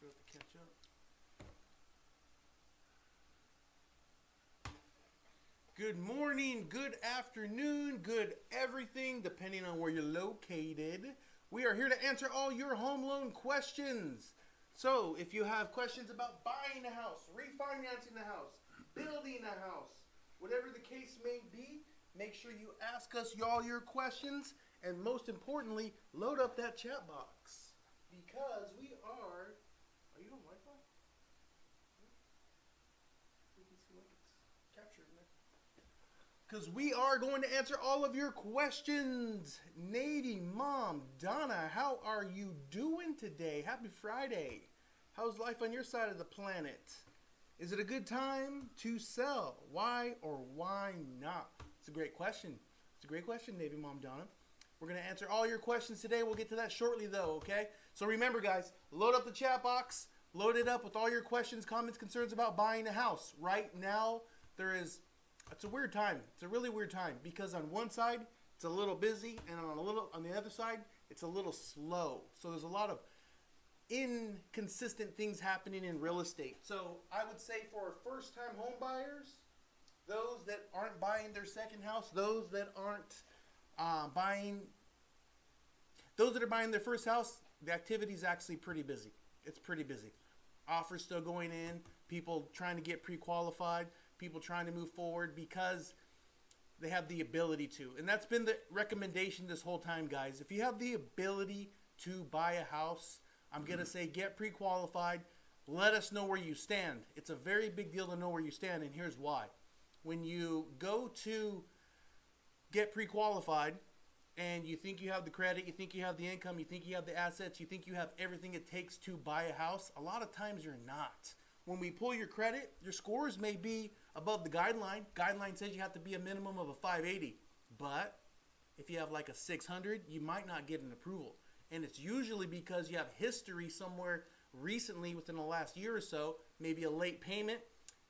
We'll have to catch up. Good morning, good afternoon, good everything, depending on where you're located. We are here to answer all your home loan questions. So, if you have questions about buying a house, refinancing a house, building a house, whatever the case may be, make sure you ask us all your questions. And most importantly, load up that chat box. Because we are you on Wi-Fi? We can see like it's captured in there. Because we are going to answer all of your questions. Navy, Mom, Donna, how are you doing today? Happy Friday. How's life on your side of the planet? Is it a good time to sell? Why or why not? It's a great question. It's a great question, Navy, Mom, Donna. We're going to answer all your questions today. We'll get to that shortly, though, okay? So remember, guys, load up the chat box. Load it up with all your questions, comments, concerns about buying a house. Right now, it's a weird time. It's a really weird time because on one side, it's a little busy, and on the other side, it's a little slow. So there's a lot of inconsistent things happening in real estate. So I would say for first-time home buyers, those that aren't buying their second house, those that are buying their first house, the activity is actually pretty busy. It's pretty busy. Offers still going in, people trying to get pre-qualified, people trying to move forward because they have the ability to. And that's been the recommendation this whole time, guys. If you have the ability to buy a house, I'm going to say get pre-qualified. Let us know where you stand. It's a very big deal to know where you stand, and here's why. When you go to get pre-qualified and you think you have the credit, you think you have the income, you think you have the assets, you think you have everything it takes to buy a house, a lot of times you're not. When we pull your credit, your scores may be above the guideline. Guideline says you have to be a minimum of a 580. But if you have like a 600, you might not get an approval. And it's usually because you have history somewhere recently within the last year or so, maybe a late payment,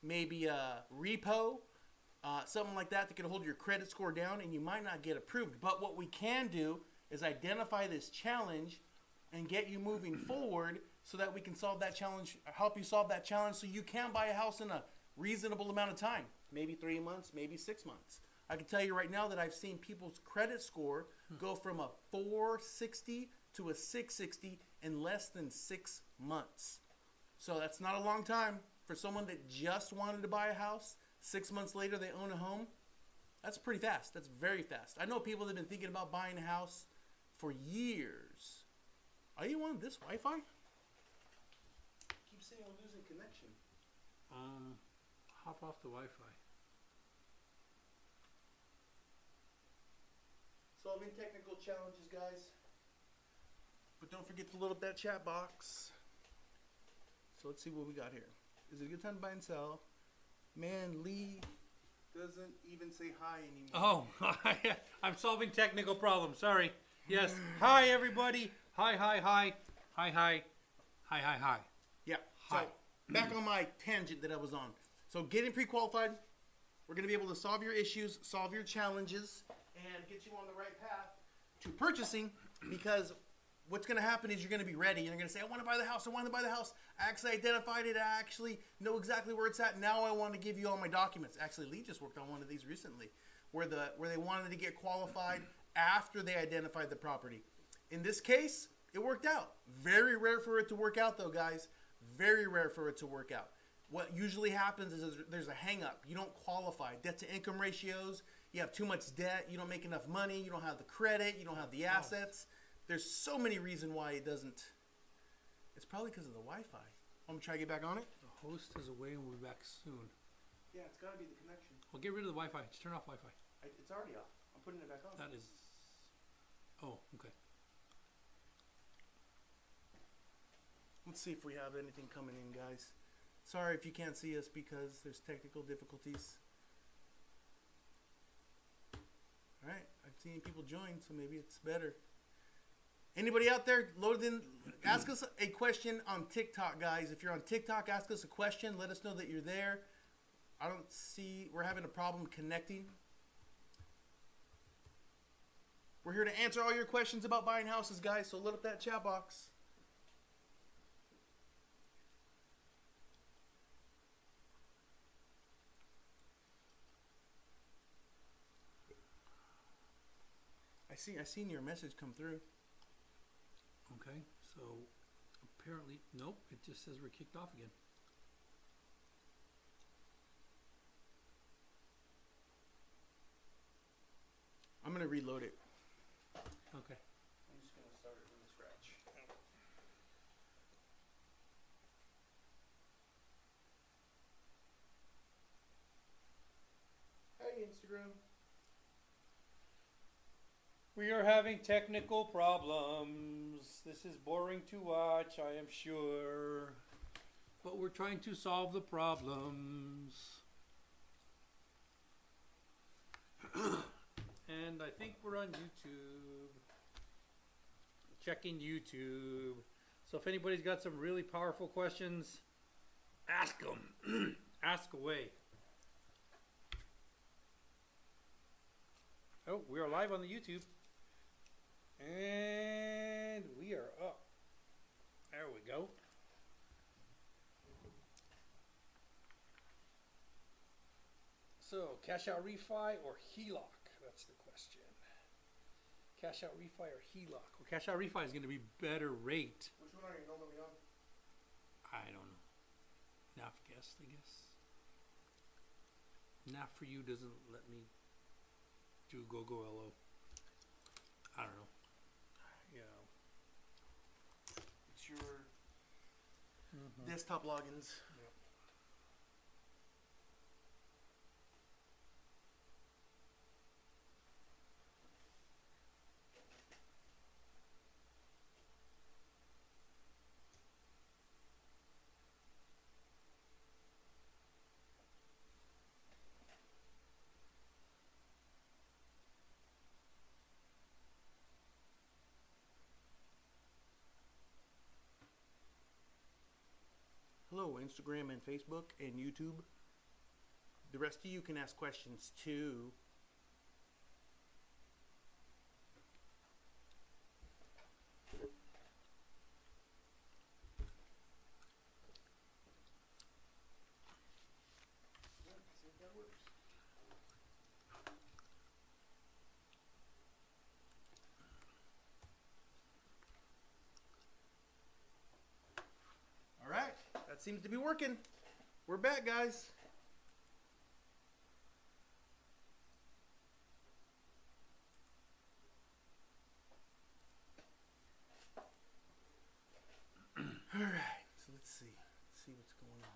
maybe a repo, something like that can hold your credit score down, and you might not get approved. But what we can do is identify this challenge and get you moving forward so that we can solve that challenge, help you solve that challenge so you can buy a house in a reasonable amount of time. Maybe 3 months, maybe 6 months. I can tell you right now that I've seen people's credit score go from a 460 to a 660 in less than 6 months. So that's not a long time for someone that just wanted to buy a house. 6 months later, they own a home. That's pretty fast. That's very fast. I know people that have been thinking about buying a house for years. Are you on this Wi-Fi? Keep saying I'm losing connection. Hop off the Wi-Fi. Solving technical challenges, guys. But don't forget to load up that chat box. So let's see what we got here. Is it a good time to buy and sell? Man, Lee doesn't even say hi anymore. Oh, I'm solving technical problems. Sorry. Yes. Hi, everybody. Hi. Yeah. Hi. So back on my tangent that I was on. So getting pre-qualified, we're going to be able to solve your issues, solve your challenges, and get you on the right path to purchasing, because what's going to happen is you're going to be ready. You're going to say, I want to buy the house. I actually identified it. I actually know exactly where it's at. Now I want to give you all my documents. Actually, Lee just worked on one of these recently where they wanted to get qualified after they identified the property. In this case, it worked out. Very rare for it to work out, though, guys. Very rare for it to work out. What usually happens is there's a hang-up. You don't qualify. Debt-to-income ratios. You have too much debt. You don't make enough money. You don't have the credit. You don't have the assets. There's so many reasons why it doesn't. It's probably because of the Wi-Fi. I'm going to try to get back on it. The host is away and we'll be back soon. Yeah, it's got to be the connection. Well, get rid of the Wi-Fi. Just turn off Wi-Fi. It's already off. I'm putting it back on. That is... Oh, okay. Let's see if we have anything coming in, guys. Sorry if you can't see us because there's technical difficulties. All right, I've seen people join, so maybe it's better. Anybody out there, load in, ask us a question on TikTok, guys. If you're on TikTok, ask us a question. Let us know that you're there. I don't see, we're having a problem connecting. We're here to answer all your questions about buying houses, guys, so load up that chat box. I seen your message come through. Okay, so apparently, nope, it just says we're kicked off again. I'm gonna reload it. Okay. I'm just gonna start it from scratch. Hey, Instagram. We are having technical problems. This is boring to watch, I am sure. But we're trying to solve the problems. And I think we're on YouTube. Checking YouTube. So if anybody's got some really powerful questions, ask them. Ask away. Oh, we are live on the YouTube. And we are up. There we go. So, cash out refi or HELOC? That's the question. Cash out refi or HELOC? Well, cash out refi is going to be better rate. Which one are you normally on? I don't know. Not guessed, I guess. Not for you doesn't let me do go LO. I don't know. You know. It's your desktop logins. Yep. Hello, Instagram and Facebook and YouTube. The rest of you can ask questions too. See if that works. All right, that seems to be working. We're back, guys. All right, so let's see what's going on.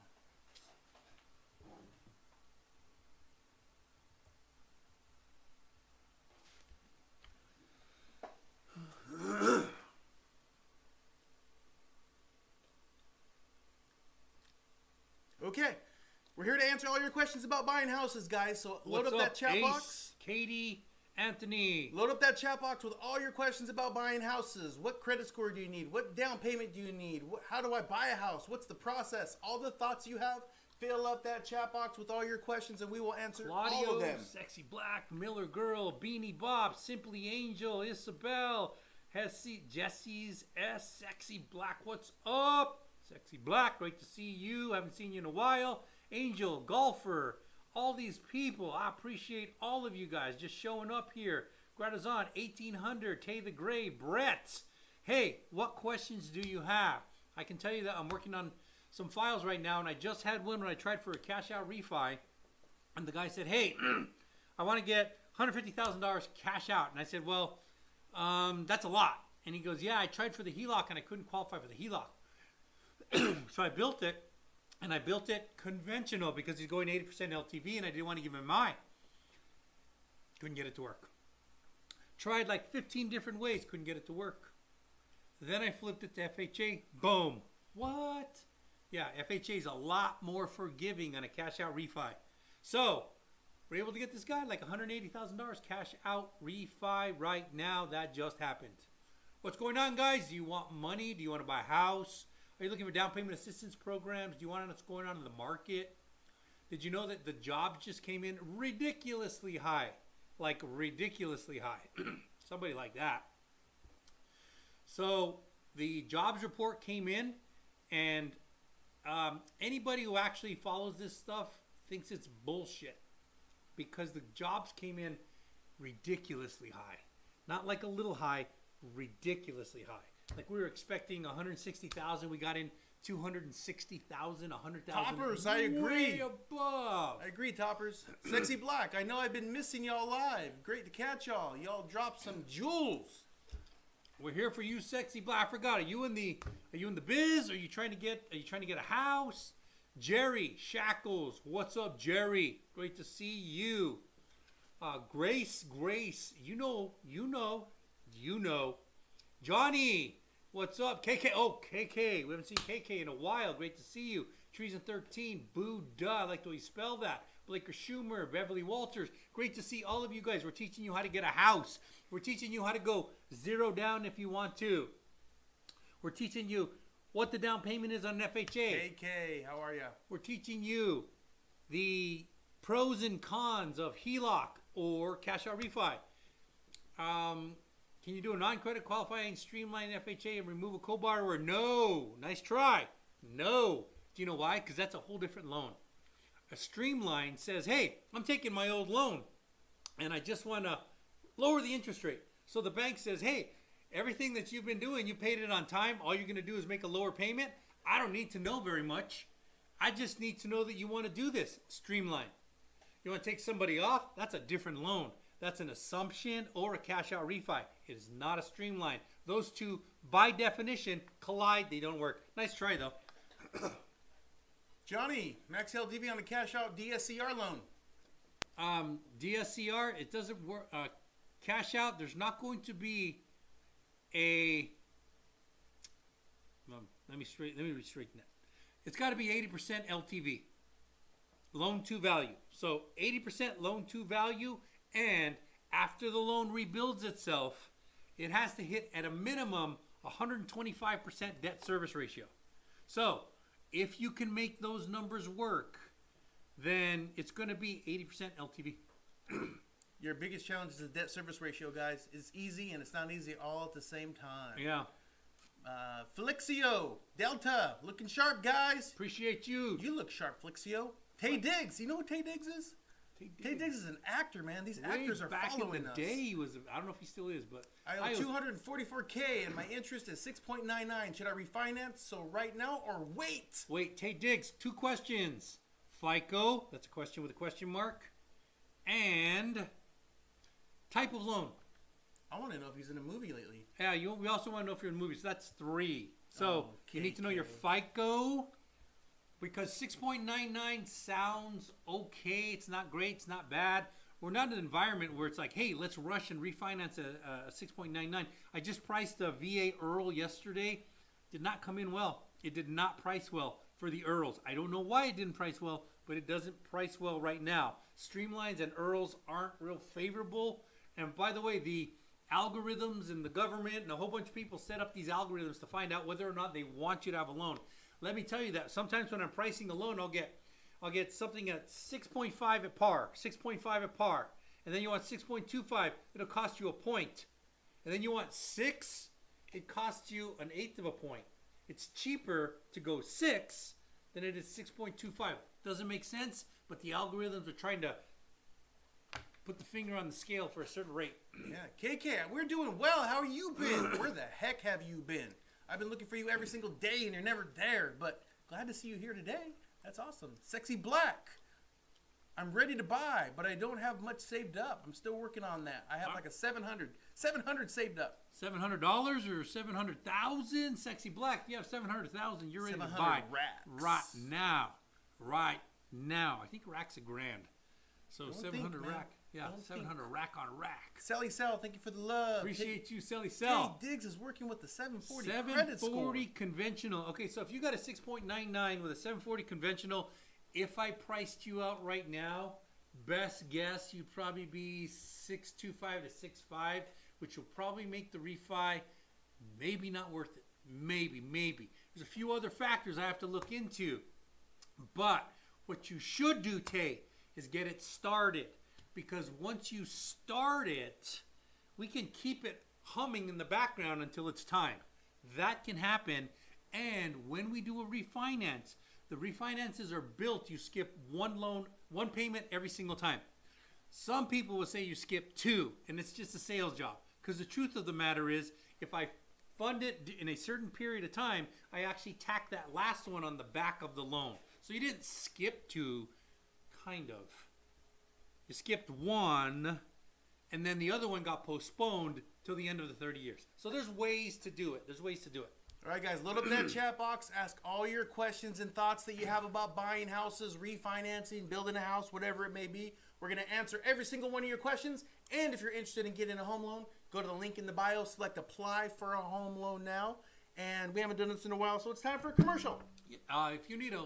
Okay, we're here to answer all your questions about buying houses, guys. So load What's up that chat Ace, box. Katie, Anthony. Load up that chat box with all your questions about buying houses. What credit score do you need? What down payment do you need? How do I buy a house? What's the process? All the thoughts you have, fill up that chat box with all your questions and we will answer Claudio, all of them. Sexy Black, Miller Girl, Beanie Bob, Simply Angel, Isabel, Hesse, Jesse's S, Sexy Black, what's up? Sexy Black, great to see you. Haven't seen you in a while. Angel, Golfer, all these people. I appreciate all of you guys just showing up here. Gratazon, 1800, Tay the Gray, Brett. Hey, what questions do you have? I can tell you that I'm working on some files right now, and I just had one when I tried for a cash out refi. And the guy said, hey, I want to get $150,000 cash out. And I said, well, that's a lot. And he goes, yeah, I tried for the HELOC and I couldn't qualify for the HELOC. So I built it, and I built it conventional because he's going 80% LTV, and I didn't want to give him mine. Couldn't get it to work. Tried like 15 different ways, couldn't get it to work. Then I flipped it to FHA. Boom. What? Yeah, FHA is a lot more forgiving on a cash out refi. So we're able to get this guy like $180,000 cash out refi right now. That just happened. What's going on, guys? Do you want money? Do you want to buy a house? Are you looking for down payment assistance programs? Do you want to know what's going on in the market? Did you know that the jobs just came in ridiculously high? Like ridiculously high. Somebody like that. So the jobs report came in, and anybody who actually follows this stuff thinks it's bullshit because the jobs came in ridiculously high. Not like a little high, ridiculously high. Like we were expecting 160,000, we got in 260,000, 100,000. Toppers, I agree. Way above. I agree, Toppers. Sexy Black, I know I've been missing y'all live. Great to catch y'all. Y'all dropped some jewels. We're here for you, Sexy Black. I forgot. Are you in the biz? Are you trying to get a house? Jerry Shackles, what's up, Jerry? Great to see you. Grace, you know. Johnny, what's up? KK, KK. We haven't seen KK in a while. Great to see you. Treason 13, boo duh. I like the way you spell that. Blaker Schumer, Beverly Walters. Great to see all of you guys. We're teaching you how to get a house. We're teaching you how to go zero down if you want to. We're teaching you what the down payment is on an FHA. KK, how are ya? We're teaching you the pros and cons of HELOC or cash out refi. Can you do a non-credit qualifying streamlined FHA and remove a co-borrower? No. Nice try. No. Do you know why? Because that's a whole different loan. A streamline says, hey, I'm taking my old loan and I just want to lower the interest rate. So the bank says, hey, everything that you've been doing, you paid it on time. All you're going to do is make a lower payment. I don't need to know very much. I just need to know that you want to do this. Streamline. You want to take somebody off? That's a different loan. That's an assumption or a cash out refi. It is not a streamline. Those two, by definition, collide. They don't work. Nice try, though. Johnny, max LTV on a cash out DSCR loan. DSCR, it doesn't work. Cash out, there's not going to be a. Let me straighten that. It's got to be 80% LTV, loan to value. So 80% loan to value, and after the loan rebuilds itself, it has to hit at a minimum 125% debt service ratio. So if you can make those numbers work, then it's going to be 80% LTV. Your biggest challenge is the debt service ratio, guys. It's easy and it's not easy all at the same time. Yeah. Felixio, Delta, looking sharp, guys. Appreciate you. You look sharp, Felixio. Tay Diggs, you know what Tay Diggs is? Tay Diggs is an actor, man. These actors are back following in the us. day, he was. I don't know if he still is, but I owe $244K and my interest is 6.99. Should I refinance? So right now or wait? Wait, Tay Diggs. 2 questions. FICO. That's a question with a question mark. And type of loan. I want to know if he's in a movie lately. Yeah, we also want to know if you're in movies. So that's 3. So you need to know your FICO, because 6.99 sounds okay. It's not great. It's not bad. We're not in an environment where it's like, hey, let's rush and refinance a 6.99. I just priced a VA Earl yesterday. Did not come in well. It did not price well for the Earls. I don't know why it didn't price well, but it doesn't price well right now. Streamlines and Earls aren't real favorable. And by the way, the algorithms and the government and a whole bunch of people set up these algorithms to find out whether or not they want you to have a loan. Let me tell you that sometimes when I'm pricing a loan, I'll get something at 6.5 at par, 6.5 at par. And then you want 6.25, it'll cost you a point. And then you want 6, it costs you an eighth of a point. It's cheaper to go 6 than it is 6.25. Doesn't make sense, but the algorithms are trying to put the finger on the scale for a certain rate. Yeah, KK, we're doing well. How have you been? Where the heck have you been? I've been looking for you every single day and you're never there, but glad to see you here today. That's awesome. Sexy Black. I'm ready to buy, but I don't have much saved up. I'm still working on that. I have like a 700 saved up. $700 or 700,000? Sexy Black, if you have 700,000, you're ready to buy racks. Right now. I think rack's $1,000. So Don't 700 think, rack. Yeah, Don't 700 think. rack on rack. Sally Sal, thank you for the love. Appreciate you, Sally Sal. Tay Diggs is working with the 740 credit 740 score. conventional. Okay, so if you got a 6.99 with a 740 conventional, if I priced you out right now, best guess you'd probably be 625 to 6.5, which will probably make the refi maybe not worth it. Maybe. There's a few other factors I have to look into. But what you should do, Tay, is get it started. Because once you start it, we can keep it humming in the background until it's time. That can happen. And when we do a refinance, the refinances are built. You skip one payment every single time. Some people will say you skip 2, and it's just a sales job. Because the truth of the matter is, if I fund it in a certain period of time, I actually tack that last one on the back of the loan. So you didn't skip two, kind of. You skipped one, and then the other one got postponed till the end of the 30 years. So there's ways to do it. There's ways to do it. All right, guys, load up that chat box. Ask all your questions and thoughts that you have about buying houses, refinancing, building a house, whatever it may be. We're going to answer every single one of your questions. And if you're interested in getting a home loan, go to the link in the bio, select apply for a home loan now. And we haven't done this in a while, so it's time for a commercial. If you need a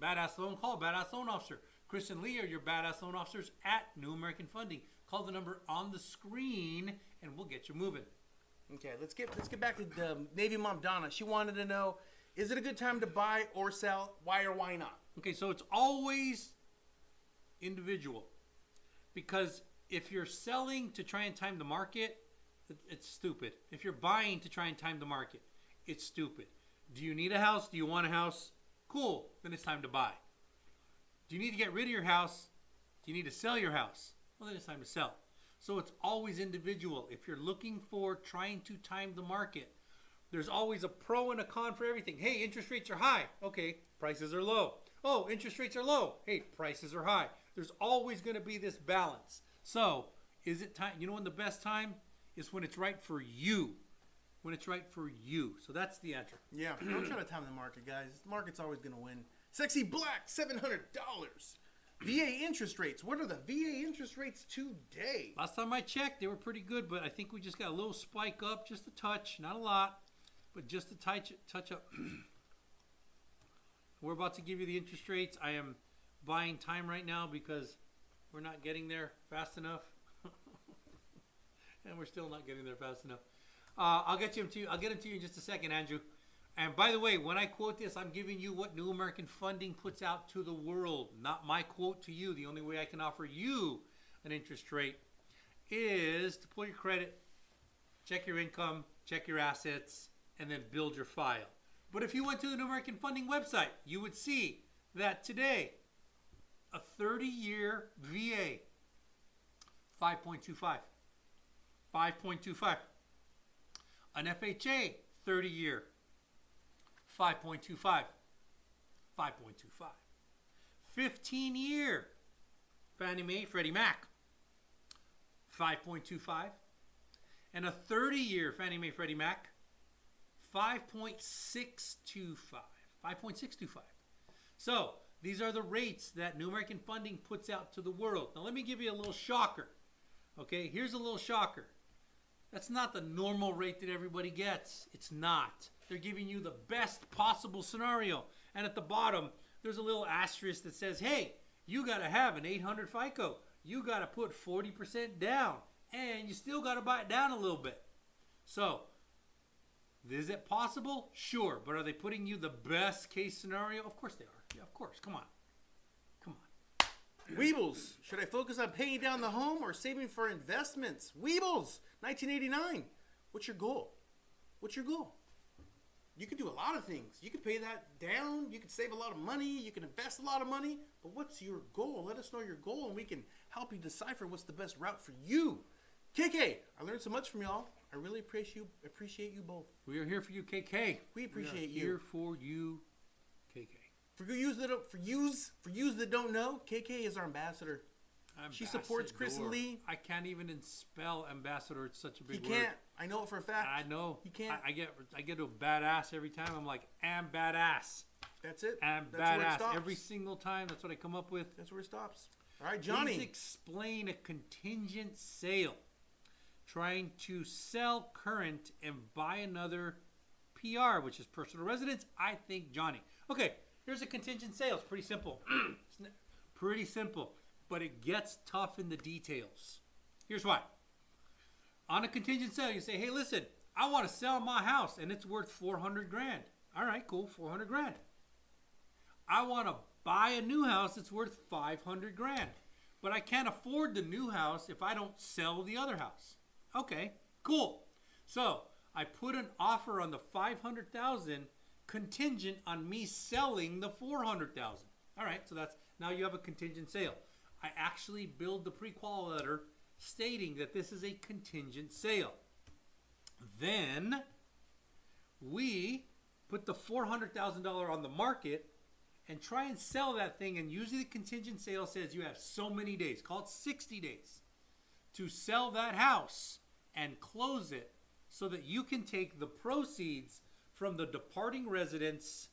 badass loan, call a badass loan officer. Chris and Lee are your badass loan officers at New American Funding. Call the number on the screen, and we'll get you moving. Okay, let's get back to the Navy mom Donna. She wanted to know, is it a good time to buy or sell? Why or why not? Okay, so it's always individual, because if you're selling to try and time the market, it's stupid. If you're buying to try and time the market, it's stupid. Do you need a house? Do you want a house? Cool, then it's time to buy. Do you need to get rid of your house? Do you need to sell your house? Well, then it's time to sell. So it's always individual. If you're looking for trying to time the market, there's always a pro and a con for everything. Hey, interest rates are high. Okay, prices are low. Oh, interest rates are low. Hey, prices are high. There's always going to be this balance. So is it time? You know when the best time is when it's right for you. When it's right for you. So that's the answer. Yeah, don't try to time the market, guys. The market's always going to win. Sexy Black, $700. VA interest rates. What are the VA interest rates today? Last time I checked, they were pretty good, but I think we just got a little spike up, just a touch, not a lot, but just a touch up. We're about to give you the interest rates. I am buying time right now because we're not getting there fast enough. And we're still not getting there fast enough. I'll get them to you in just a second, Andrew. And by the way, when I quote this, I'm giving you what New American Funding puts out to the world, not my quote to you. The only way I can offer you an interest rate is to pull your credit, check your income, check your assets, and then build your file. But if you went to the New American Funding website, you would see that today, a 30-year VA, 5.25. 5.25. An FHA, 30-year, 5.25. 5.25. 15-year Fannie Mae, Freddie Mac, 5.25. And a 30-year Fannie Mae, Freddie Mac, 5.625. 5.625. So these are the rates that New American Funding puts out to the world. Now let me give you a little shocker. Okay, here's a little shocker. That's not the normal rate that everybody gets. It's not. They're giving you the best possible scenario. And at the bottom, there's a little asterisk that says, hey, you got to have an 800 FICO. You got to put 40% down. And you still got to buy it down a little bit. So, is it possible? Sure. But are they putting you the best case scenario? Of course they are. Yeah, of course. Come on. Come on. Weebles, should I focus on paying down the home or saving for investments? Weebles, 1989. What's your goal? What's your goal? You could do a lot of things. You could pay that down. You could save a lot of money. You can invest a lot of money. But what's your goal? Let us know your goal, and we can help you decipher what's the best route for you. KK, I learned so much from y'all. I really appreciate you both. We are here for you, KK. We appreciate you. Here for you, KK. For yous that don't know, KK is our ambassador. She supports Chris and Lee. I can't even spell ambassador. It's such a big word. He can't. I know it for a fact. I know. He can't. I get to a badass every time. I'm like, am badass. That's it. Am badass. Every single time. That's what I come up with. That's where it stops. All right, Johnny. Please explain a contingent sale. Trying to sell current and buy another PR, which is personal residence. I think Johnny. Okay, here's a contingent sale. It's pretty simple. Pretty simple. But it gets tough in the details. Here's why. On a contingent sale, you say, hey, listen, I want to sell my house and it's worth 400 grand. All right, cool, 400 grand. I want to buy a new house that's worth 500 grand. But I can't afford the new house if I don't sell the other house. Okay, cool. So I put an offer on the 500,000 contingent on me selling the 400,000. All right, so that's now you have a contingent sale. I actually build the pre-qual letter, stating that this is a contingent sale. Then we put the $400,000 on the market and try and sell that thing. And usually the contingent sale says you have so many days, call it 60 days, to sell that house and close it so that you can take the proceeds from the departing residence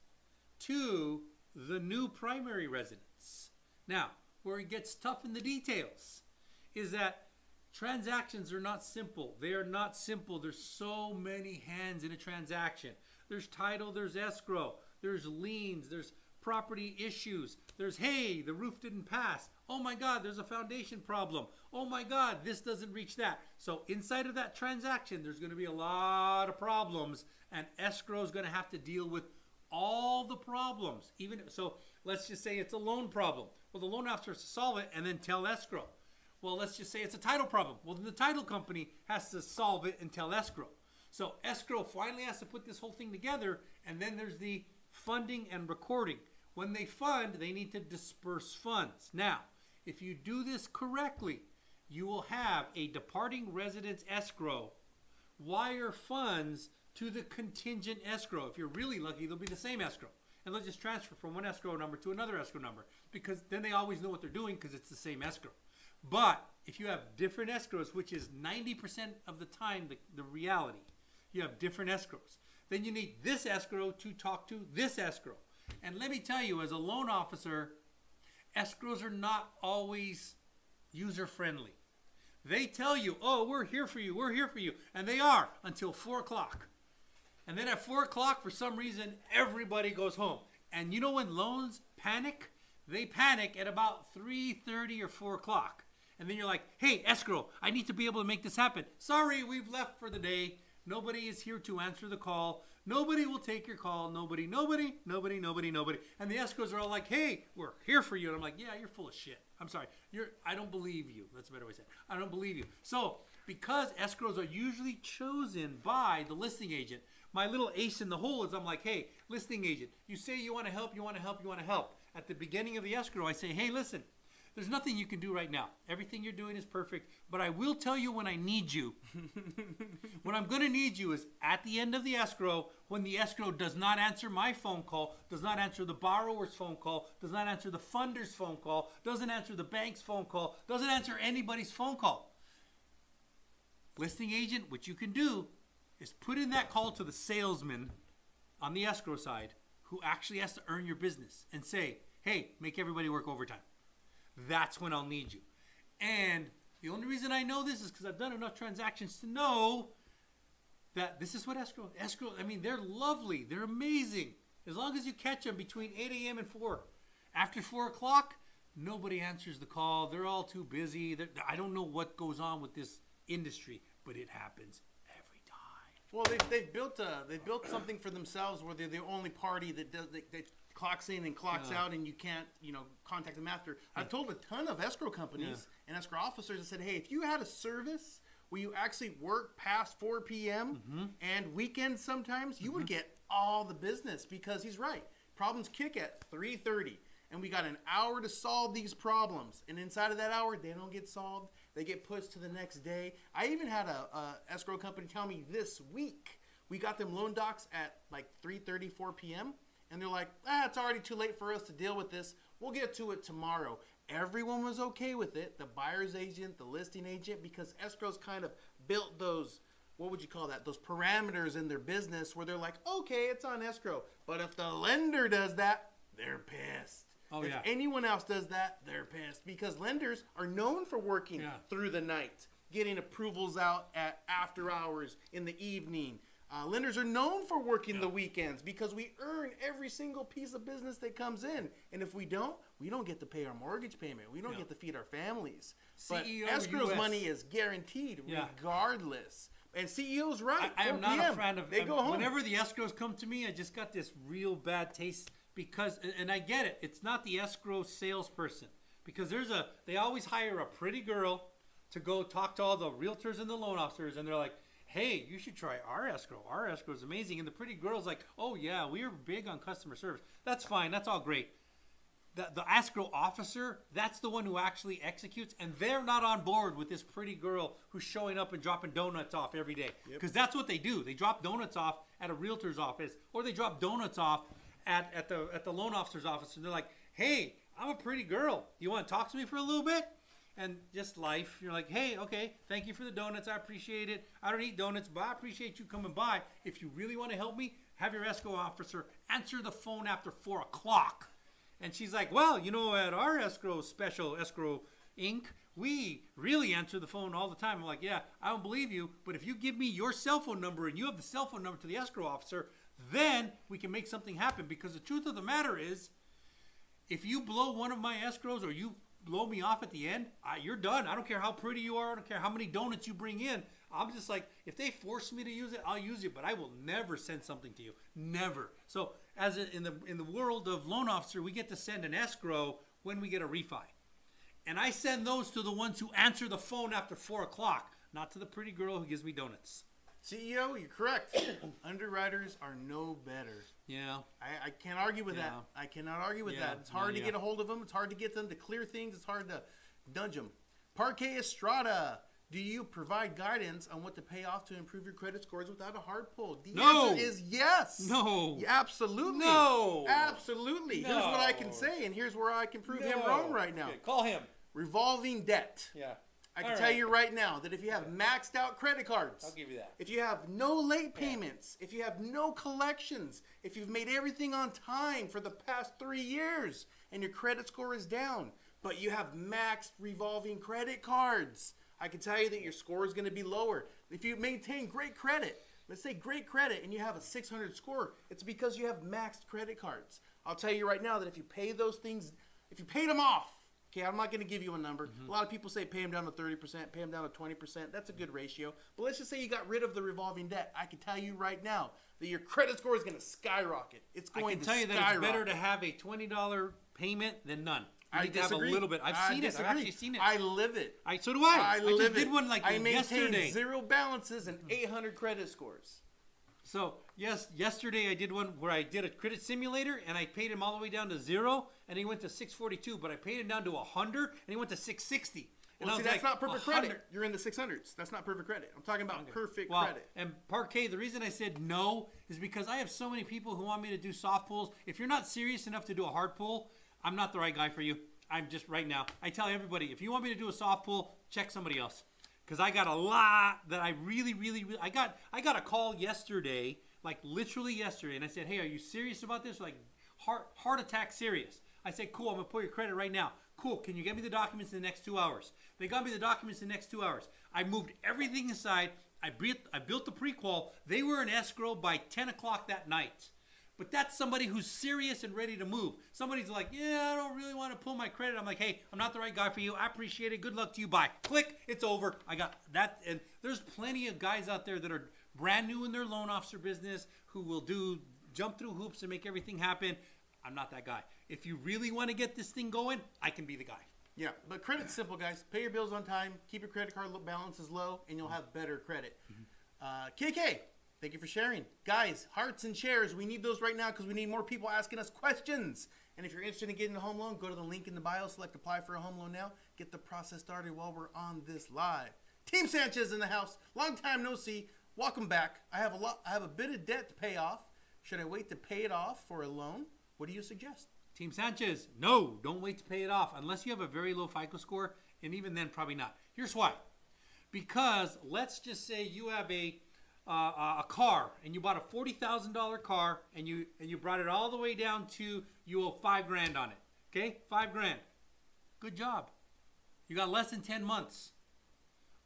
to the new primary residence. Now, where it gets tough in the details is that transactions are not simple. They are not simple. There's so many hands in a transaction. There's title, there's escrow, there's liens, there's property issues. There's, hey, the roof didn't pass. Oh my God, there's a foundation problem. Oh my God, this doesn't reach that. So inside of that transaction, there's going to be a lot of problems, and escrow is going to have to deal with all the problems. Even so, let's just say it's a loan problem. Well, the loan officer has to solve it and then tell escrow. Well, let's just say it's a title problem. Well, then the title company has to solve it and tell escrow. So escrow finally has to put this whole thing together, and then there's the funding and recording. When they fund, they need to disperse funds. Now, if you do this correctly, you will have a departing residence escrow wire funds to the contingent escrow. If you're really lucky, they'll be the same escrow. And they'll just transfer from one escrow number to another escrow number, because then they always know what they're doing because it's the same escrow. But if you have different escrows, which is 90% of the time the reality, you have different escrows, then you need this escrow to talk to this escrow. And let me tell you, as a loan officer, escrows are not always user-friendly. They tell you, oh, we're here for you, we're here for you. And they are until 4 o'clock. And then at 4 o'clock, for some reason, everybody goes home. And you know when loans panic? They panic at about 3:30 or 4 o'clock. And then you're like, hey, escrow, I need to be able to make this happen. Sorry, we've left for the day. Nobody is here to answer the call. Nobody will take your call. Nobody. And the escrows are all like, hey, we're here for you. And I'm like, yeah, you're full of shit. I'm sorry. I don't believe you. That's a better way to say it. I don't believe you. So because escrows are usually chosen by the listing agent, my little ace in the hole is I'm like, hey, listing agent, you say you want to help, you want to help, you want to help. At the beginning of the escrow, I say, hey, listen, there's nothing you can do right now. Everything you're doing is perfect, but I will tell you when I need you. When I'm going to need you is at the end of the escrow, when the escrow does not answer my phone call, does not answer the borrower's phone call, does not answer the funder's phone call, doesn't answer the bank's phone call, doesn't answer anybody's phone call. Listing agent, what you can do is put in that call to the salesman on the escrow side who actually has to earn your business and say, hey, make everybody work overtime. That's when I'll need you. And the only reason I know this is because I've done enough transactions to know that this is what escrow, I mean, they're lovely. They're amazing. As long as you catch them between 8 a.m. and 4. After 4 o'clock, nobody answers the call. They're all too busy. I don't know what goes on with this industry, but it happens every time. Well, they've built something for themselves where they're the only party that does that clocks in and clocks out, and you can't contact them after. I've told a ton of escrow companies and escrow officers and said, hey, if you had a service where you actually work past 4 p.m. and weekends sometimes, you would get all the business, because he's right. Problems kick at 3:30, and we got an hour to solve these problems. And inside of that hour, they don't get solved. They get pushed to the next day. I even had a escrow company tell me this week, we got them loan docs at like 3:30, 4 p.m., and they're like, it's already too late for us to deal with this. We'll get to it tomorrow. Everyone was okay with it, the buyer's agent, the listing agent, because escrows kind of built those, what would you call that, those parameters in their business where they're like, okay, it's on escrow. But if the lender does that, they're pissed. If anyone else does that, they're pissed, because lenders are known for working through the night, getting approvals out at after hours in the evening. Lenders are known for working the weekends, because we earn every single piece of business that comes in. And if we don't get to pay our mortgage payment. We don't get to feed our families. But escrow's money is guaranteed regardless. And CEO's right. I am not a fan of, they go home. Whenever the escrows come to me, I just got this real bad taste, because, and I get it, it's not the escrow salesperson, because they always hire a pretty girl to go talk to all the realtors and the loan officers, and they're like, hey, you should try our escrow. Our escrow is amazing. And the pretty girl's like, oh, yeah, we are big on customer service. That's fine. That's all great. the escrow officer, that's the one who actually executes, and they're not on board with this pretty girl who's showing up and dropping donuts off every day. Because that's what they do. They drop donuts off at a realtor's office, or they drop donuts off at the loan officer's office, and they're like, hey, I'm a pretty girl. You want to talk to me for a little bit? And just life, you're like, hey, okay, thank you for the donuts. I appreciate it. I don't eat donuts, but I appreciate you coming by. If you really want to help me, have your escrow officer answer the phone after 4 o'clock. And she's like, well, you know, at our special escrow Inc., we really answer the phone all the time. I'm like, yeah, I don't believe you, but if you give me your cell phone number and you have the cell phone number to the escrow officer, then we can make something happen. Because the truth of the matter is, if you blow one of my escrows or you blow me off at the end, you're done. I don't care how pretty you are. I don't care how many donuts you bring in. I'm just like, if they force me to use it, I'll use it, but I will never send something to you. Never. So in the world of loan officer, we get to send an escrow when we get a refi. And I send those to the ones who answer the phone after 4 o'clock, not to the pretty girl who gives me donuts. CEO, you're correct. Underwriters are no better. Yeah. I can't argue with that. I cannot argue with that. It's hard to get a hold of them. It's hard to get them to clear things. It's hard to nudge them. Parquet Estrada. Do you provide guidance on what to pay off to improve your credit scores without a hard pull? The answer is yes. No. Absolutely. No. Absolutely. No. Here's what I can say, and here's where I can prove him wrong right now. Okay, call him. Revolving debt. Yeah. I can tell you right now that if you have maxed out credit cards, I'll give you that. if you have no late payments, if you have no collections, if you've made everything on time for the past 3 years and your credit score is down, but you have maxed revolving credit cards, I can tell you that your score is going to be lower. If you maintain great credit, let's say great credit, and you have a 600 score, it's because you have maxed credit cards. I'll tell you right now that if you pay those things, if you paid them off, okay, I'm not going to give you a number. A lot of people say pay them down to 30%, pay them down to 20%. That's a good ratio. But let's just say you got rid of the revolving debt. I can tell you right now that your credit score is going to skyrocket. It's going to skyrocket. I can tell you that it's better to have a $20 payment than none. You need to have a little bit. I've seen it. I've actually seen it. I live it. So do I. I live just did one like I yesterday. maintain 0 balances and 800 credit scores. So, yes, yesterday I did one where I did a credit simulator and I paid him all the way down to 0 and he went to 642, but I paid him down to 100 and he went to 660. And Well, see, that's not perfect 100. credit. You're in the 600s. That's not perfect credit. I'm talking about perfect credit. And Parquet, the reason I said no is because I have so many people who want me to do soft pulls. If you're not serious enough to do a hard pull, I'm not the right guy for you. I'm just right now. I tell everybody, if you want me to do a soft pull, check somebody else. Because I got a lot that I really, I got a call yesterday, like literally yesterday, and I said, hey, are you serious about this? Like heart attack serious. I said, cool, I'm going to pull your credit right now. Cool, can you get me the documents in the next 2 hours? They got me the documents in the next 2 hours. I moved everything aside. I built the pre-qual. They were in escrow by 10 o'clock that night. But that's somebody who's serious and ready to move. Somebody's like, yeah, I don't really want to pull my credit. I'm like, hey, I'm not the right guy for you. I appreciate it. Good luck to you. Bye. Click. It's over. I got that. And there's plenty of guys out there that are brand new in their loan officer business who will jump through hoops and make everything happen. I'm not that guy. If you really want to get this thing going, I can be the guy. Yeah, but credit's simple, guys. Pay your bills on time. Keep your credit card balances low, and you'll have better credit. KK. Thank you for sharing. Guys, hearts and shares, we need those right now because we need more people asking us questions. And if you're interested in getting a home loan, go to the link in the bio, select apply for a home loan now. Get the process started while we're on this live. Team Sanchez in the house. Long time no see. Welcome back. I have a bit of debt to pay off. Should I wait to pay it off for a loan? What do you suggest? Team Sanchez, no, don't wait to pay it off unless you have a very low FICO score, and even then, probably not. Here's why. Because let's just say you have a car and you bought a $40,000 car and you brought it all the way down to you owe $5,000 on it. Okay, $5,000. Good job. You got less than 10 months.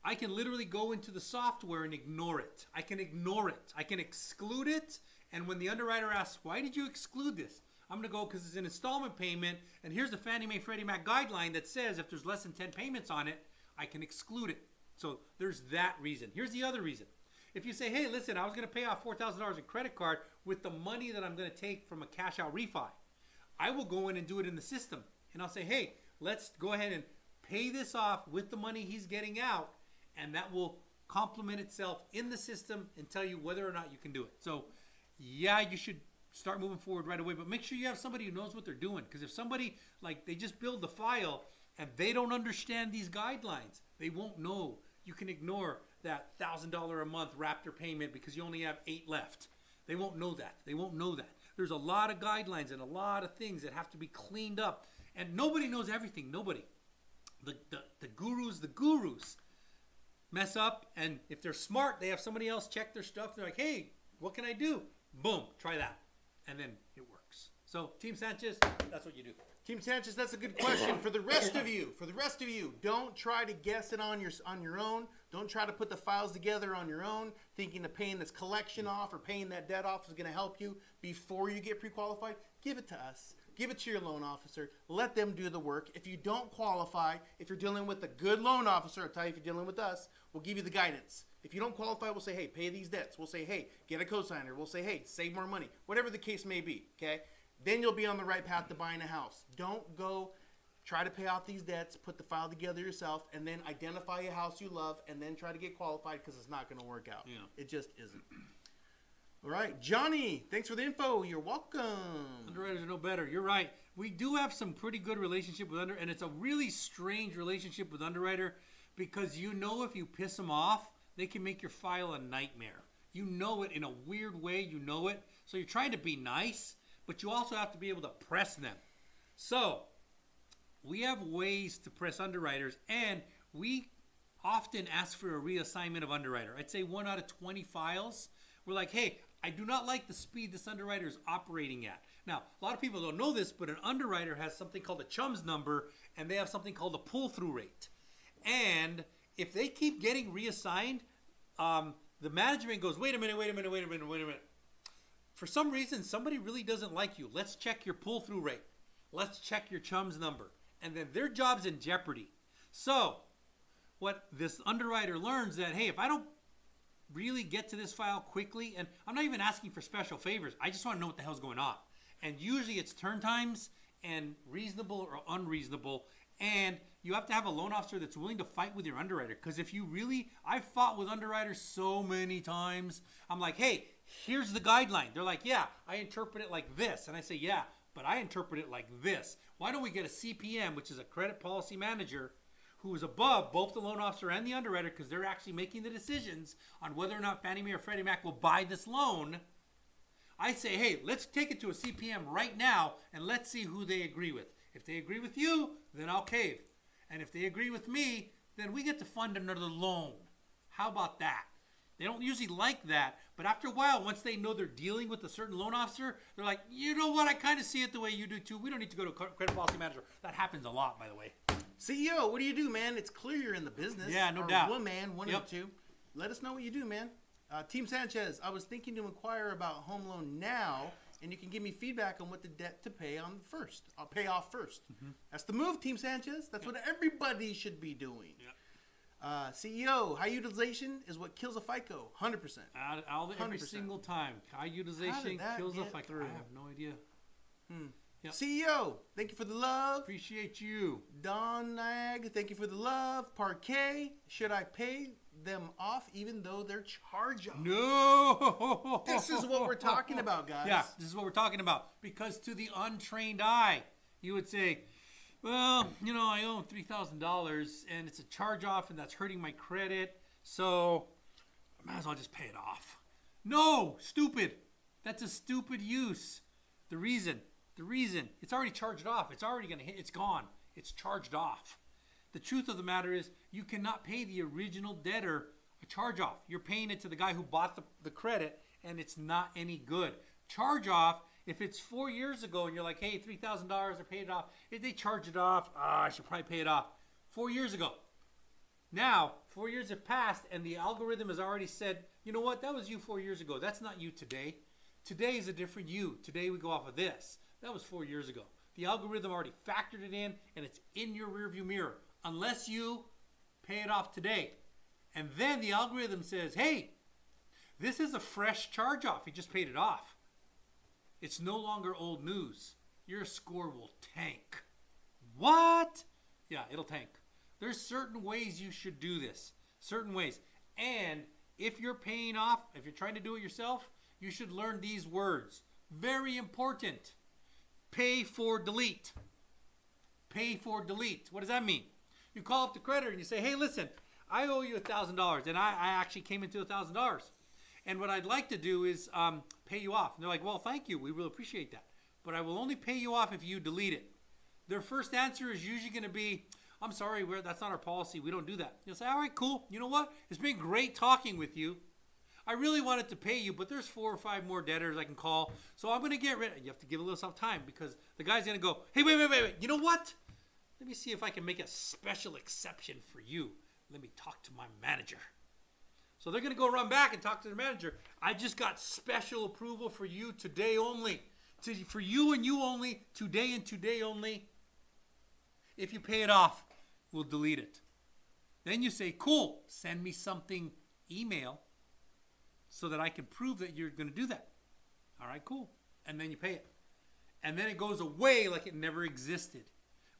I can literally go into the software and ignore it. I can ignore it. I can exclude it. And when the underwriter asks, why did you exclude this? I'm going to go because it's an installment payment. And here's the Fannie Mae Freddie Mac guideline that says if there's less than 10 payments on it, I can exclude it. So there's that reason. Here's the other reason. If you say, hey, listen, I was going to pay off $4,000 in credit card with the money that I'm going to take from a cash out refi, I will go in and do it in the system. And I'll say, hey, let's go ahead and pay this off with the money he's getting out. And that will complement itself in the system and tell you whether or not you can do it. So, yeah, you should start moving forward right away. But make sure you have somebody who knows what they're doing. Because if somebody, like, they just build the file and they don't understand these guidelines, they won't know. You can ignore that $1,000 a month Raptor payment because you only have 8 left. They won't know that. They won't know that. There's a lot of guidelines and a lot of things that have to be cleaned up. And nobody knows everything. Nobody. The gurus mess up. And if they're smart, they have somebody else check their stuff. They're like, hey, what can I do? Boom, try that. And then it works. So, Team Sanchez, that's what you do. Team Sanchez, that's a good question. For the rest of you, don't try to guess it on your own. Don't try to put the files together on your own, thinking of paying this collection off or paying that debt off is going to help you before you get pre-qualified. Give it to us. Give it to your loan officer. Let them do the work. If you don't qualify, if you're dealing with a good loan officer, I'll tell you if you're dealing with us, we'll give you the guidance. If you don't qualify, we'll say, hey, pay these debts. We'll say, hey, get a cosigner. We'll say, hey, save more money. Whatever the case may be, okay? Then you'll be on the right path to buying a house. Don't go try to pay off these debts, put the file together yourself, and then identify a house you love, and then try to get qualified because it's not going to work out. Yeah. It just isn't. All right, Johnny, thanks for the info. You're welcome. Underwriters are no better. You're right. We do have some pretty good relationship with and it's a really strange relationship with underwriter because you know if you piss them off, they can make your file a nightmare. You know it in a weird way. You know it. So you're trying to be nice, but you also have to be able to press them. So we have ways to press underwriters, and we often ask for a reassignment of underwriter. I'd say 1 out of 20 files. We're like, hey, I do not like the speed this underwriter is operating at. Now, a lot of people don't know this, but an underwriter has something called a CHUMS number, and they have something called a pull-through rate. And if they keep getting reassigned, the management goes, wait a minute. For some reason, somebody really doesn't like you. Let's check your pull-through rate. Let's check your CHUMS number. And then their job's in jeopardy. So what this underwriter learns that, hey, if I don't really get to this file quickly, and I'm not even asking for special favors, I just want to know what the hell's going on. And usually it's turn times and reasonable or unreasonable. And you have to have a loan officer that's willing to fight with your underwriter. Because if you really, I've fought with underwriters so many times. I'm like, hey, here's the guideline. They're like, yeah, I interpret it like this. And I say, yeah, but I interpret it like this. Why don't we get a CPM, which is a credit policy manager, who is above both the loan officer and the underwriter because they're actually making the decisions on whether or not Fannie Mae or Freddie Mac will buy this loan. I say, hey, let's take it to a CPM right now and let's see who they agree with. If they agree with you, then I'll cave. And if they agree with me, then we get to fund another loan. How about that? They don't usually like that, but after a while, once they know they're dealing with a certain loan officer, they're like, you know what, I kind of see it the way you do too. We don't need to go to a credit policy manager. That happens a lot, by the way. CEO, what do you do, man? It's clear you're in the business. Yeah, no doubt. Woman, one of the two. Let us know what you do, man. Team Sanchez, I was thinking to inquire about home loan now, and you can give me feedback on what the debt to pay on first. I'll pay off first. Mm-hmm. That's the move, Team Sanchez. That's what everybody should be doing. Yep. CEO, high utilization is what kills a FICO. 100%. Every single time. High utilization kills a FICO. Through? I have no idea. Yep. CEO, thank you for the love. Appreciate you. Don Nag, thank you for the love. Parquet, should I pay them off even though they're charge off? No. This is what we're talking about, guys. Yeah, this is what we're talking about. Because to the untrained eye, you would say, well, you know, I owe $3,000 and it's a charge off and that's hurting my credit. So I might as well just pay it off. No, stupid. That's a stupid use. The reason, it's already charged off. It's already going to hit. It's gone. It's charged off. The truth of the matter is you cannot pay the original debtor a charge off. You're paying it to the guy who bought the credit and it's not any good. Charge off, if it's 4 years ago and you're like, hey, $3,000, I paid it off. If they charge it off, I should probably pay it off. 4 years ago. Now, 4 years have passed and the algorithm has already said, you know what, that was you 4 years ago. That's not you today. Today is a different you. Today we go off of this. That was 4 years ago. The algorithm already factored it in and it's in your rearview mirror. Unless you pay it off today. And then the algorithm says, hey, this is a fresh charge off. You just paid it off. It's no longer old news. Your score will tank. What? Yeah, it'll tank. There's certain ways you should do this. Certain ways. And if you're paying off, if you're trying to do it yourself, you should learn these words. Very important. Pay for delete. Pay for delete. What does that mean? You call up the creditor and you say, hey, listen, I owe you $1,000, and I actually came into $1,000. And what I'd like to do is pay you off. And they're like, well, thank you. We really appreciate that. But I will only pay you off if you delete it. Their first answer is usually going to be, I'm sorry, that's not our policy. We don't do that. You'll say, all right, cool. You know what? It's been great talking with you. I really wanted to pay you, but there's 4 or 5 more debtors I can call. So I'm going to get rid of it. You have to give a little some time because the guy's going to go, hey, wait. You know what? Let me see if I can make a special exception for you. Let me talk to my manager. So they're going to go run back and talk to their manager. I just got special approval for you today only. For you and you only, today and today only. If you pay it off, we'll delete it. Then you say, cool, send me something email so that I can prove that you're going to do that. All right, cool. And then you pay it. And then it goes away like it never existed.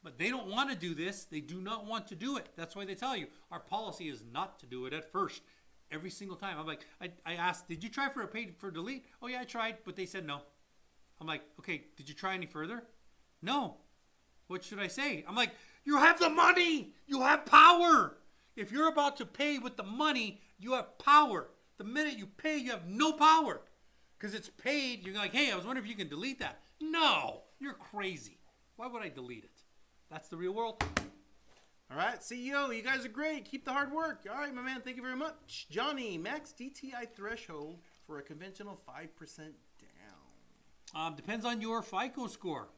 But they don't want to do this. They do not want to do it. That's why they tell you our policy is not to do it at first. Every single time. I'm like, I asked, did you try for a pay for delete? Oh yeah, I tried, but they said no. I'm like, okay, did you try any further? No. What should I say? I'm like, you have the money. You have power. If you're about to pay with the money, you have power. The minute you pay, you have no power. Because it's paid. You're like, hey, I was wondering if you can delete that. No, you're crazy. Why would I delete it? That's the real world. All right, CEO, you guys are great. Keep the hard work. All right, my man, thank you very much. Johnny, max DTI threshold for a conventional 5% down. Depends on your FICO score.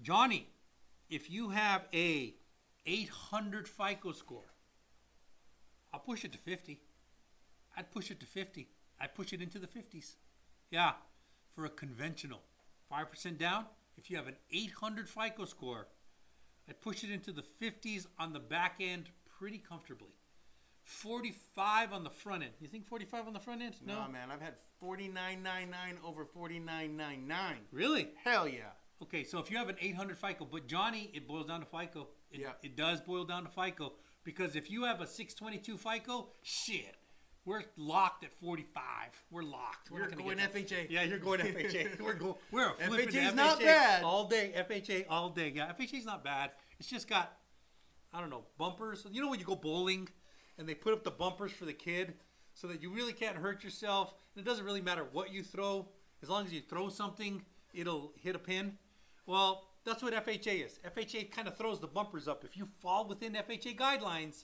Johnny, if you have a 800 FICO score, I'll push it to 50. I'd push it to 50. I'd push it into the 50s. Yeah, for a conventional. 5% down, if you have an 800 FICO score, I'd push it into the 50s on the back end pretty comfortably. 45 on the front end. You think 45 on the front end? No, man. I've had 49.99 over 49.99. Really? Hell yeah. Okay, so if you have an 800 FICO, but Johnny, it boils down to FICO. It does boil down to FICO. Because if you have a 622 FICO, shit, we're locked at 45. We're locked. You're going FHA. Yeah, you're going FHA. We're flipping FHA's FHA not bad. All day. FHA all day. Yeah, FHA's not bad. It's just got, I don't know, bumpers. You know when you go bowling and they put up the bumpers for the kid so that you really can't hurt yourself. And it doesn't really matter what you throw. As long as you throw something, it'll hit a pin. Well, that's what FHA is. FHA kind of throws the bumpers up. If you fall within FHA guidelines,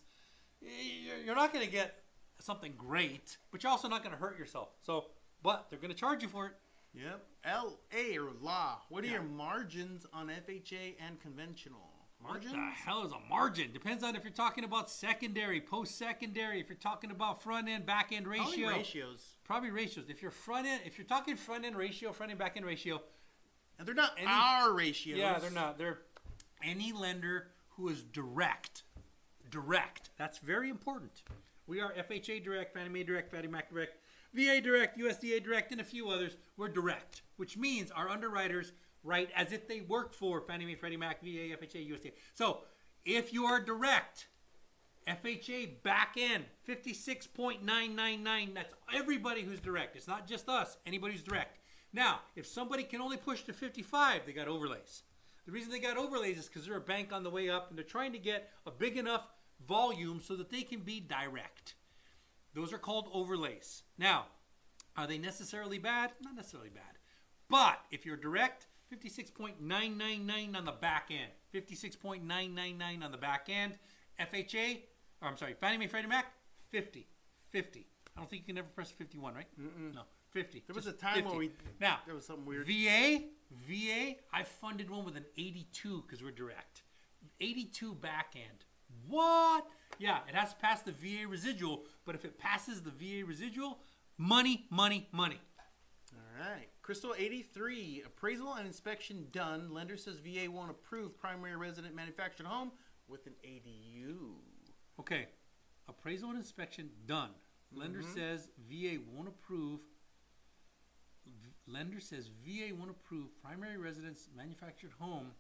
you're not going to get something great, but you're also not going to hurt yourself. So, but they're going to charge you for it. Yep. LA or law. What are your margins on FHA and conventional? Margins? What the hell is a margin? Depends on if you're talking about secondary, post-secondary, if you're talking about front-end, back-end ratio. Probably ratios. Probably ratios. If you're front-end, if you're talking front-end ratio, front-end, back-end ratio. And they're not our ratios. Yeah, they're not. They're any lender who is direct. Direct. That's very important. We are FHA direct, Fannie Mae direct, Fannie Mac direct, VA direct, USDA direct, and a few others. We're direct, which means our underwriters write as if they work for Fannie Mae, Freddie Mac, VA, FHA, USDA. So if you are direct, FHA back end, 56.999. That's everybody who's direct. It's not just us. Anybody who's direct. Now, if somebody can only push to 55, they got overlays. The reason they got overlays is because they're a bank on the way up, and they're trying to get a big enough volume so that they can be direct. Those are called overlays. Now, are they necessarily bad? Not necessarily bad. But if you're direct, 56.999 on the back end. 56.999 on the back end. FHA, or I'm sorry, Fannie Mae, Freddie Mac, 50. 50. I don't think you can ever press 51, right? Mm-mm. No, 50. There was a time 50. where now, there was something weird. VA, I funded one with an 82 because we're direct. 82 back end. What? Yeah, it has to pass the VA residual, but if it passes the VA residual, money, money, money. All right. Crystal 83, appraisal and inspection done. Lender says VA won't approve primary resident manufactured home with an ADU. Okay, appraisal and inspection done. Lender says VA won't approve. Lender says VA won't approve primary residence manufactured home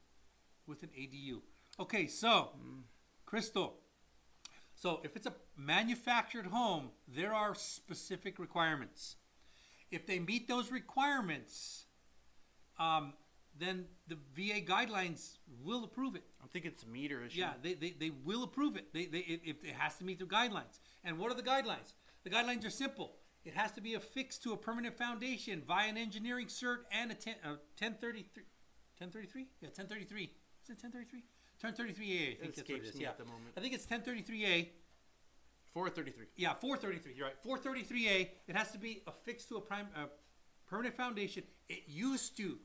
with an ADU. Okay, so, Crystal. So, if it's a manufactured home, there are specific requirements. If they meet those requirements, then the VA guidelines will approve it. I think it's a meter issue. Yeah, they will approve it. It has to meet the guidelines. And what are the guidelines? The guidelines are simple. It has to be affixed to a permanent foundation via an engineering cert and a 1033. 1033? Yeah, 1033. Is it 1033? 1033A, I think that's what it is. Yeah. At the moment. I think it's 1033A. 433. Yeah, 433. You're right. 433A. It has to be affixed to a permanent foundation. It used to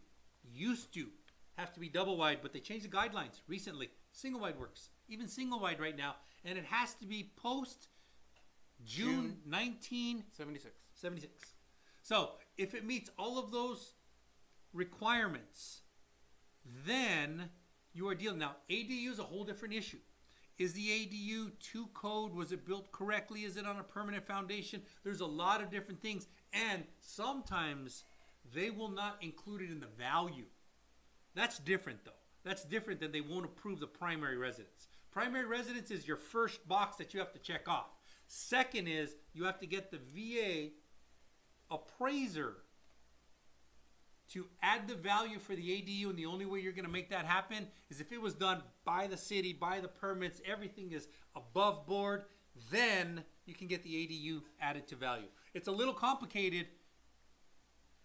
have to be double wide, but they changed the guidelines recently. Single wide works. Even single wide right now. And it has to be post June 1976. So if it meets all of those requirements, then you are dealing. Now, ADU is a whole different issue. Is the ADU to code? Was it built correctly? Is it on a permanent foundation? There's a lot of different things. And sometimes they will not include it in the value. That's different, though. That's different than they won't approve the primary residence. Primary residence is your first box that you have to check off. Second is you have to get the VA appraiser to add the value for the ADU, and the only way you're going to make that happen is if it was done by the city, by the permits, everything is above board, then you can get the ADU added to value. It's a little complicated.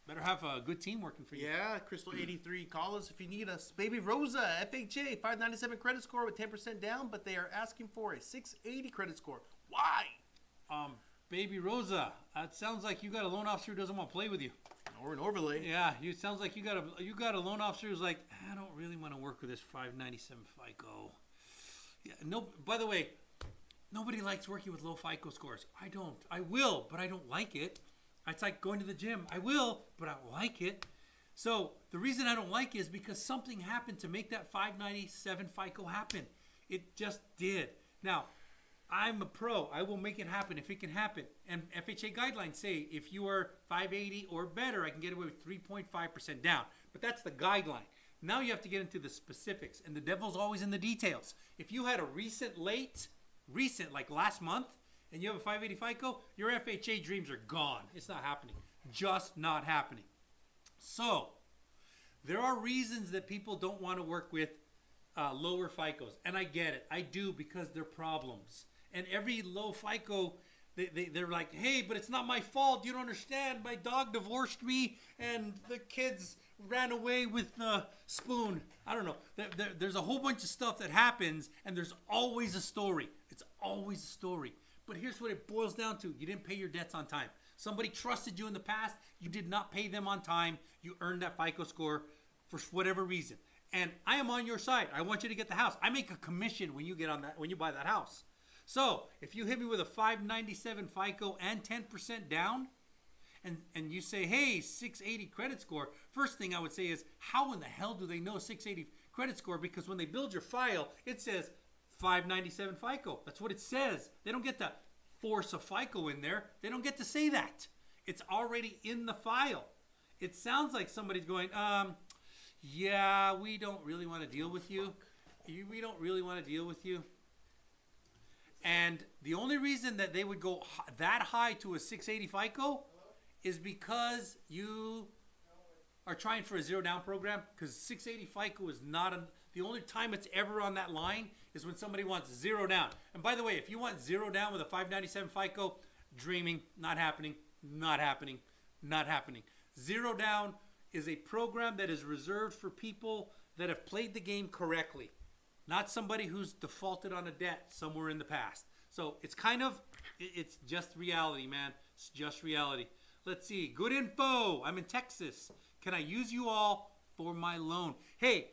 Better have a good team working for you. Yeah, Crystal 83, call us if you need us. Baby Rosa, FHA, 597 credit score with 10% down, but they are asking for a 680 credit score. Why? Baby Rosa, it sounds like you got a loan officer who doesn't want to play with you. Or an overlay. Yeah, it sounds like you got a loan officer who's like, I don't really want to work with this 597 FICO. Yeah, no. By the way, nobody likes working with low FICO scores. I don't. I will, but I don't like it. It's like going to the gym. I will, but I don't like it. So the reason I don't like it is because something happened to make that 597 FICO happen. It just did. Now, I'm a pro. I will make it happen if it can happen. And FHA guidelines say if you are 580 or better, I can get away with 3.5% down. But that's the guideline. Now you have to get into the specifics. And the devil's always in the details. If you had a recent like last month, and you have a 580 FICO, your FHA dreams are gone. It's not happening. Just not happening. So there are reasons that people don't want to work with lower FICOs. And I get it. I do, because they're problems. And every low FICO, they're like, hey, but it's not my fault. You don't understand. My dog divorced me and the kids ran away with the spoon. I don't know. There's a whole bunch of stuff that happens, and there's always a story. It's always a story. But here's what it boils down to. You didn't pay your debts on time. Somebody trusted you in the past. You did not pay them on time. You earned that FICO score for whatever reason. And I am on your side. I want you to get the house. I make a commission when you get on that, when you buy that house. So if you hit me with a 597 FICO and 10% down, and you say, hey, 680 credit score, first thing I would say is, how in the hell do they know 680 credit score? Because when they build your file, it says 597 FICO. That's what it says. They don't get to force a FICO in there. They don't get to say that. It's already in the file. It sounds like somebody's going, yeah, we don't really want to deal with you. We don't really want to deal with you. And the only reason that they would go that high to a 680 FICO is because you are trying for a zero down program, because 680 FICO is not the only time it's ever on that line is when somebody wants zero down. And by the way, if you want zero down with a 597 FICO, dreaming, not happening, not happening, not happening. Zero down is a program that is reserved for people that have played the game correctly. Not somebody who's defaulted on a debt somewhere in the past. So it's it's just reality, man. It's just reality. Let's see. Good info. I'm in Texas. Can I use you all for my loan? Hey,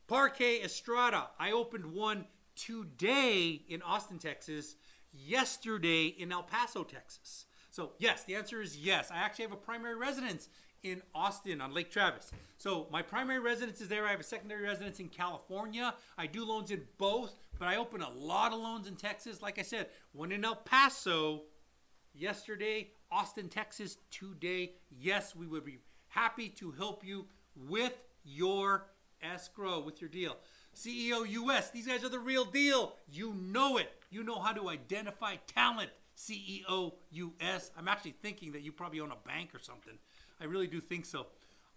Parquet Estrada. I opened one today in Austin, Texas. Yesterday in El Paso, Texas. So yes, the answer is yes. I actually have a primary residence in Austin on Lake Travis. So my primary residence is there. I have a secondary residence in California. I do loans in both, but I open a lot of loans in Texas. Like I said, one in El Paso yesterday, Austin, Texas today. Yes, we would be happy to help you with your escrow, with your deal. CEO US, these guys are the real deal. You know it. You know how to identify talent. CEO US. I'm actually thinking that you probably own a bank or something. I really do think so.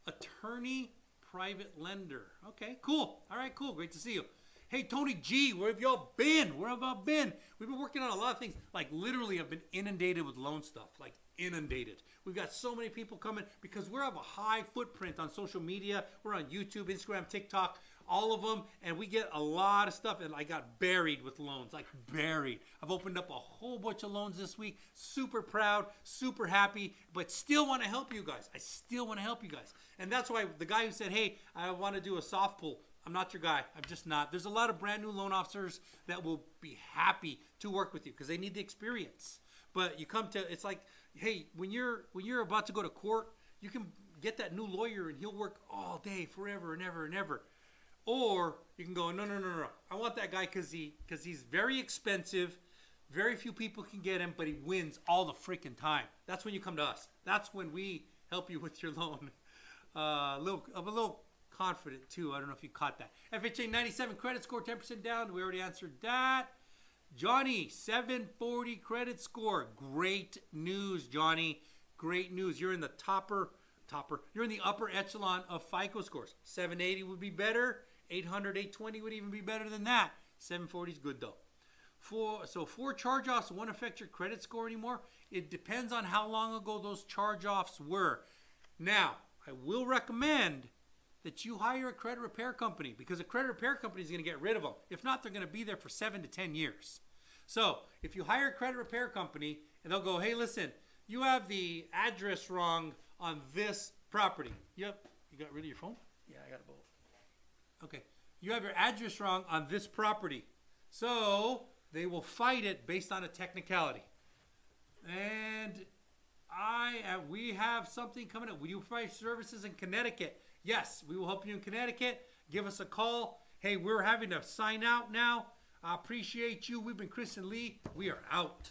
Attorney private lender. Okay, cool. All right, cool. Great to see you. Hey, Tony G, where have y'all been? Where have I been? We've been working on a lot of things. Like, literally, I've been inundated with loan stuff. Like, inundated. We've got so many people coming because we have a high footprint on social media. We're on YouTube, Instagram, TikTok, all of them. And we get a lot of stuff. And I got buried with loans, like buried. I've opened up a whole bunch of loans this week. Super proud, super happy, but still want to help you guys. I still want to help you guys. And that's why the guy who said, hey, I want to do a soft pull. I'm not your guy. I'm just not. There's a lot of brand new loan officers that will be happy to work with you because they need the experience. But you come to, it's like, hey, when you're about to go to court, you can get that new lawyer and he'll work all day, forever and ever and ever. Or you can go, no. I want that guy because he's very expensive. Very few people can get him, but he wins all the freaking time. That's when you come to us. That's when we help you with your loan. I'm a little confident too. I don't know if you caught that. FHA 97 credit score, 10% down. We already answered that. Johnny, 740 credit score. Great news, Johnny. Great news. You're in the topper. You're in the upper echelon of FICO scores. 780 would be better. 800, 820 would even be better than that. 740 is good though. Four charge-offs won't affect your credit score anymore. It depends on how long ago those charge-offs were. Now, I will recommend that you hire a credit repair company because a credit repair company is going to get rid of them. If not, they're going to be there for 7 to 10 years. So if you hire a credit repair company and they'll go, hey, listen, you have the address wrong on this property. Yep. You got rid of your phone? Yeah, I got it both. Okay. You have your address wrong on this property. So they will fight it based on a technicality. And we have something coming up. Will you provide services in Connecticut? Yes, we will help you in Connecticut. Give us a call. Hey, we're having to sign out now. I appreciate you. We've been Chris and Lee. We are out.